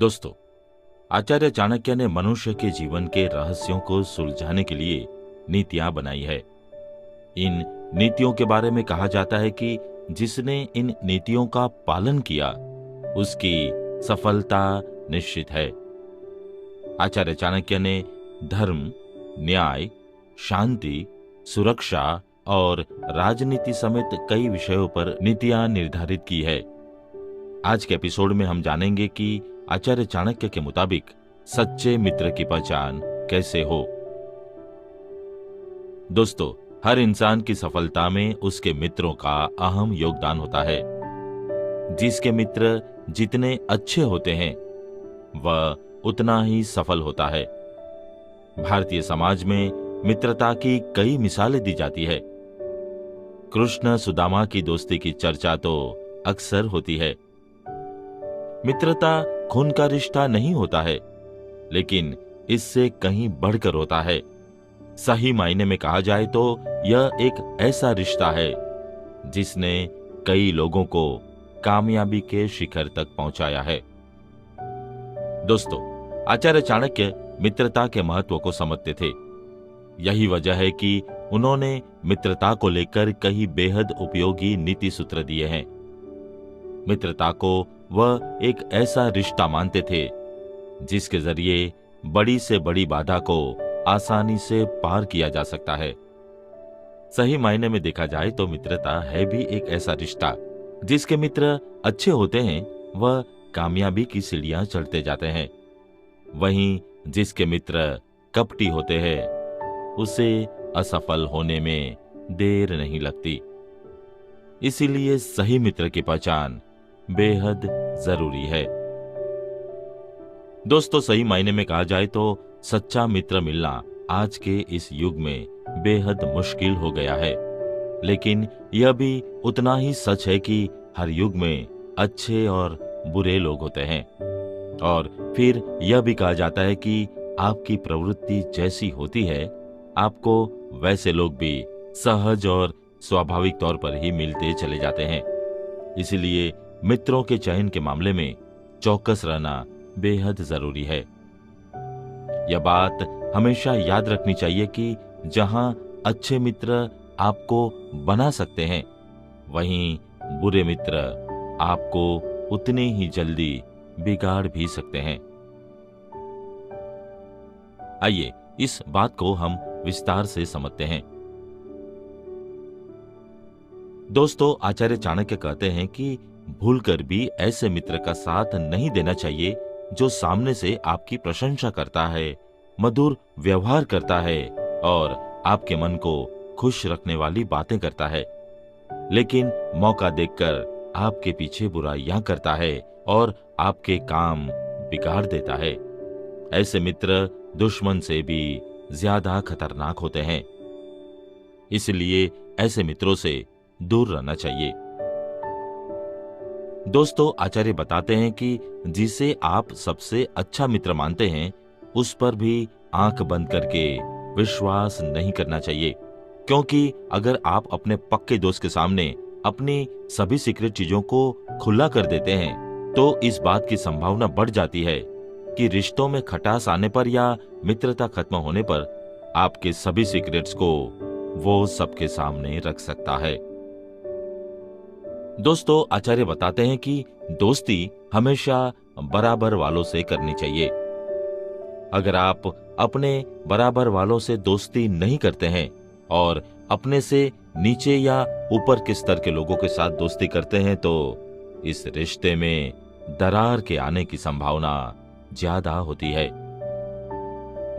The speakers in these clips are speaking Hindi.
दोस्तों, आचार्य चाणक्य ने मनुष्य के जीवन के रहस्यों को सुलझाने के लिए नीतियां बनाई है। इन नीतियों के बारे में कहा जाता है कि जिसने इन नीतियों का पालन किया उसकी सफलता निश्चित है। आचार्य चाणक्य ने धर्म, न्याय, शांति, सुरक्षा और राजनीति समेत कई विषयों पर नीतियां निर्धारित की है। आज के एपिसोड में हम जानेंगे कि आचार्य चाणक्य के मुताबिक सच्चे मित्र की पहचान कैसे हो। दोस्तों, हर इंसान की सफलता में उसके मित्रों का अहम योगदान होता है। जिसके मित्र जितने अच्छे होते हैं वह उतना ही सफल होता है। भारतीय समाज में मित्रता की कई मिसालें दी जाती है। कृष्ण सुदामा की दोस्ती की चर्चा तो अक्सर होती है। मित्रता खून का रिश्ता नहीं होता है, लेकिन इससे कहीं बढ़कर होता है। सही मायने में कहा जाए तो यह एक ऐसा रिश्ता है जिसने कई लोगों को कामयाबी के शिखर तक पहुंचाया है। दोस्तों, आचार्य चाणक्य मित्रता के महत्व को समझते थे। यही वजह है कि उन्होंने मित्रता को लेकर कई बेहद उपयोगी नीति सूत्र दिए हैं। मित्रता को वह एक ऐसा रिश्ता मानते थे जिसके जरिए बड़ी से बड़ी बाधा को आसानी से पार किया जा सकता है। सही मायने में देखा जाए तो मित्रता है भी एक ऐसा रिश्ता जिसके मित्र अच्छे होते हैं वह कामयाबी की सीढ़ियां चढ़ते जाते हैं। वहीं जिसके मित्र कपटी होते हैं उसे असफल होने में देर नहीं लगती। इसीलिए सही मित्र की पहचान बेहद जरूरी है। दोस्तों, सही मायने में कहा जाए तो सच्चा मित्र मिलना आज के इस युग में बेहद मुश्किल हो गया है। लेकिन यह भी उतना ही सच है कि हर युग में अच्छे और बुरे लोग होते हैं। और फिर यह भी कहा जाता है कि आपकी प्रवृत्ति जैसी होती है आपको वैसे लोग भी सहज और स्वाभाविक तौर पर ही मिलते चले जाते हैं। इसलिए मित्रों के चयन के मामले में चौकस रहना बेहद जरूरी है। यह बात हमेशा याद रखनी चाहिए कि जहां अच्छे मित्र आपको बना सकते हैं वहीं बुरे मित्र आपको उतने ही जल्दी बिगाड़ भी सकते हैं। आइए इस बात को हम विस्तार से समझते हैं। दोस्तों, आचार्य चाणक्य कहते हैं कि भूलकर भी ऐसे मित्र का साथ नहीं देना चाहिए जो सामने से आपकी प्रशंसा करता है, मधुर व्यवहार करता है और आपके मन को खुश रखने वाली बातें करता है, लेकिन मौका देखकर आपके पीछे बुराइयां करता है और आपके काम बिगाड़ देता है। ऐसे मित्र दुश्मन से भी ज्यादा खतरनाक होते हैं। इसलिए ऐसे मित्रों से दूर रहना चाहिए। दोस्तों, आचार्य बताते हैं कि जिसे आप सबसे अच्छा मित्र मानते हैं उस पर भी आंख बंद करके विश्वास नहीं करना चाहिए, क्योंकि अगर आप अपने पक्के दोस्त के सामने अपनी सभी सीक्रेट चीजों को खुला कर देते हैं तो इस बात की संभावना बढ़ जाती है कि रिश्तों में खटास आने पर या मित्रता खत्म होने पर आपके सभी सीक्रेट्स को वो सबके सामने रख सकता है। दोस्तों, आचार्य बताते हैं कि दोस्ती हमेशा बराबर वालों से करनी चाहिए। अगर आप अपने बराबर वालों से दोस्ती नहीं करते हैं और अपने से नीचे या ऊपर के स्तर के लोगों के साथ दोस्ती करते हैं तो इस रिश्ते में दरार के आने की संभावना ज्यादा होती है।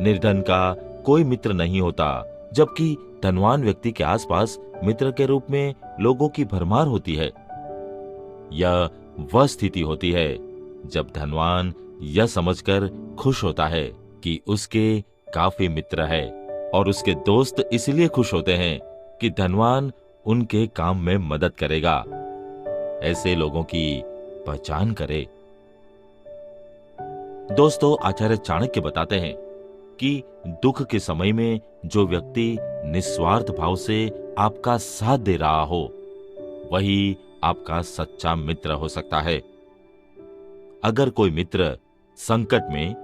निर्धन का कोई मित्र नहीं होता, जबकि धनवान व्यक्ति के आसपास मित्र के रूप में लोगों की भरमार होती है। यह वह स्थिति होती है जब धनवान यह समझकर खुश होता है कि उसके काफी मित्र है और उसके दोस्त इसलिए खुश होते हैं कि धनवान उनके काम में मदद करेगा। ऐसे लोगों की पहचान करे। दोस्तों, आचार्य चाणक्य बताते हैं कि दुख के समय में जो व्यक्ति निस्वार्थ भाव से आपका साथ दे रहा हो वही आपका सच्चा मित्र हो सकता है। अगर कोई मित्र संकट में,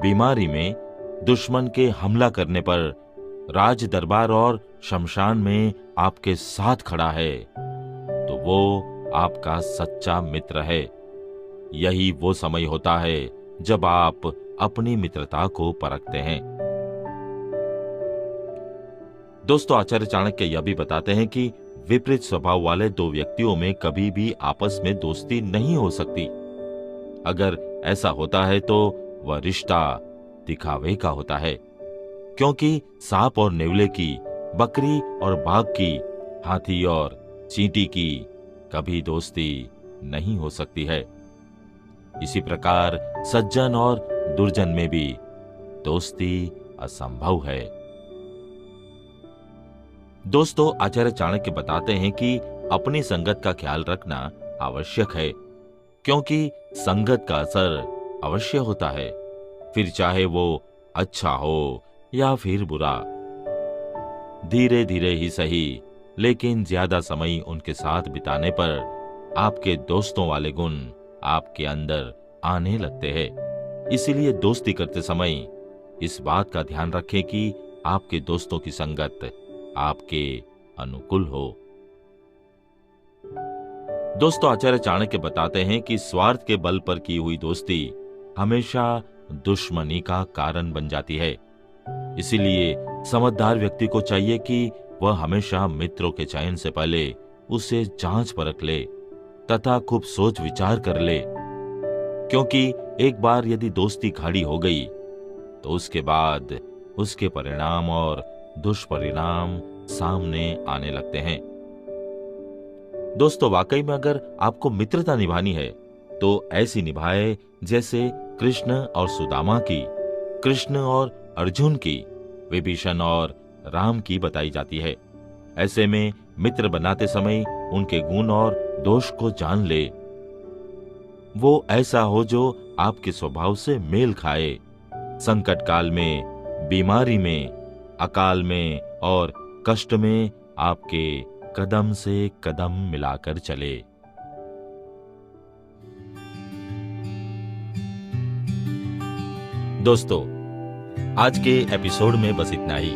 बीमारी में, दुश्मन के हमला करने पर राज दरबार और शमशान में आपके साथ खड़ा है, तो वो आपका सच्चा मित्र है। यही वो समय होता है जब आप अपनी मित्रता को परखते हैं। दोस्तों, आचार्य चाणक्य यह भी बताते हैं कि विपरीत स्वभाव वाले दो व्यक्तियों में कभी भी आपस में दोस्ती नहीं हो सकती। अगर ऐसा होता है तो वह रिश्ता दिखावे का होता है, क्योंकि सांप और नेवले की, बकरी और बाघ की, हाथी और चींटी की कभी दोस्ती नहीं हो सकती है। इसी प्रकार सज्जन और दुर्जन में भी दोस्ती असंभव है। दोस्तों, आचार्य चाणक्य बताते हैं कि अपनी संगत का ख्याल रखना आवश्यक है, क्योंकि संगत का असर अवश्य होता है, फिर चाहे वो अच्छा हो या फिर बुरा। धीरे धीरे ही सही, लेकिन ज्यादा समय उनके साथ बिताने पर आपके दोस्तों वाले गुण आपके अंदर आने लगते हैं। इसीलिए दोस्ती करते समय इस बात का ध्यान रखें कि आपके दोस्तों की संगत आपके अनुकूल हो। दोस्तों, आचार्य चाणक्य बताते हैं कि स्वार्थ के बल पर की हुई दोस्ती हमेशा दुश्मनी का कारण बन जाती है। इसीलिए समझदार व्यक्ति को चाहिए कि वह हमेशा मित्रों के चयन से पहले उसे जांच परख ले तथा खूब सोच विचार कर ले, क्योंकि एक बार यदि दोस्ती गाढ़ी हो गई तो उसके बाद उसके परिणाम और दुष्परिणाम सामने आने लगते हैं। दोस्तों, वाकई में अगर आपको मित्रता निभानी है तो ऐसी निभाए जैसे कृष्ण और सुदामा की, कृष्ण और अर्जुन की, विभीषण और राम की बताई जाती है। ऐसे में मित्र बनाते समय उनके गुण और दोष को जान ले। वो ऐसा हो जो आपके स्वभाव से मेल खाए। संकट काल में, बीमारी में, अकाल में और कष्ट में आपके कदम से कदम मिलाकर चले। दोस्तों, आज के एपिसोड में बस इतना ही।